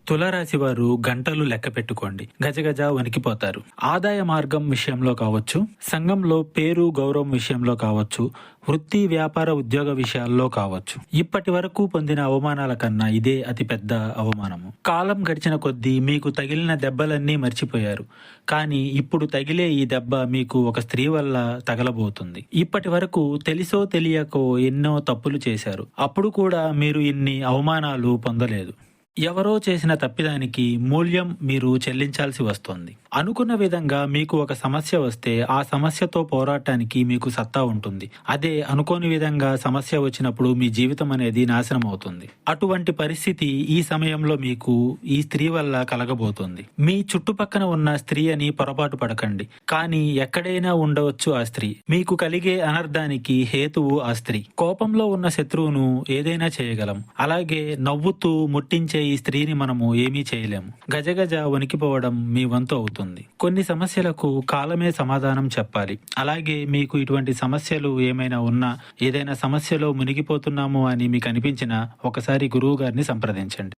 తులారాశి వారు గంటలు లెక్క పెట్టుకోండి, గజగజ వణికిపోతారు. ఆదాయ మార్గం విషయంలో కావచ్చు, సంఘంలో పేరు గౌరవం విషయంలో కావచ్చు, వృత్తి వ్యాపార ఉద్యోగ విషయాల్లో కావచ్చు, ఇప్పటి వరకు పొందిన అవమానాల కన్నా ఇదే అతిపెద్ద అవమానము. కాలం గడిచిన కొద్దీ మీకు తగిలిన దెబ్బలన్నీ మర్చిపోయారు, కానీ ఇప్పుడు తగిలే ఈ దెబ్బ మీకు ఒక స్త్రీ వల్ల తగలబోతుంది. ఇప్పటి వరకు తెలిసో తెలియకో ఎన్నో తప్పులు చేశారు, అప్పుడు కూడా మీరు ఇన్ని అవమానాలు పొందలేదు. ఎవరో చేసిన తప్పిదానికి మూల్యం మీరు చెల్లించాల్సి వస్తుంది. అనుకున్న విధంగా మీకు ఒక సమస్య వస్తే ఆ సమస్యతో పోరాటానికి మీకు సత్తా ఉంటుంది. అదే అనుకోని విధంగా సమస్య వచ్చినప్పుడు మీ జీవితం అనేది నాశనం అవుతుంది. అటువంటి పరిస్థితి ఈ సమయంలో మీకు ఈ స్త్రీ వల్ల కలగబోతుంది. మీ చుట్టుపక్కన ఉన్న స్త్రీ అని పొరపాటు పడకండి, కానీ ఎక్కడైనా ఉండవచ్చు ఆ స్త్రీ. మీకు కలిగే అనర్థానికి హేతువు ఆ స్త్రీ. కోపంలో ఉన్న శత్రువును ఏదైనా చేయగలం, అలాగే నవ్వుతూ ముట్టించే ఈ స్త్రీని మనము ఏమీ చేయలేము. గజగజ వణికిపోవడం మీ వంతు అవుతుంది. కొన్ని సమస్యలకు కాలమే సమాధానం చెప్పాలి. అలాగే మీకు ఇటువంటి సమస్యలు ఏమైనా ఉన్నా, ఏదైనా సమస్యలో మునిగిపోతున్నాము అని మీకు అనిపించినా ఒకసారి గురువు గారిని సంప్రదించండి.